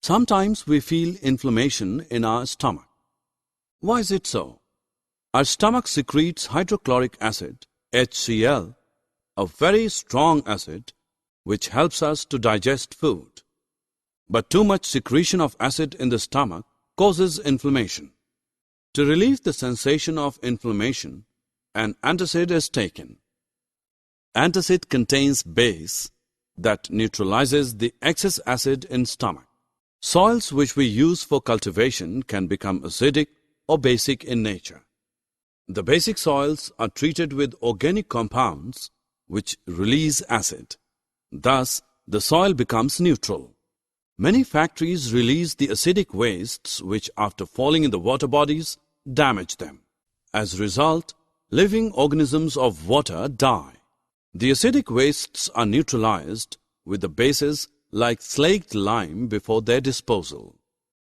Sometimes we feel inflammation in our stomach. Why is it so? Our stomach secretes hydrochloric acid, HCl, a very strong acid which helps us to digest food. But too much secretion of acid in the stomach causes inflammation. To relieve the sensation of inflammation, an antacid is taken. Antacid contains base that neutralizes the excess acid in stomach. Soils which we use for cultivation can become acidic or basic in nature. The basic soils are treated with organic compounds which release acid. Thus, the soil becomes neutral. Many factories release the acidic wastes which, after falling in the water bodies, damage them. As a result, living organisms of water die. The acidic wastes are neutralized with the bases like slaked lime before their disposal.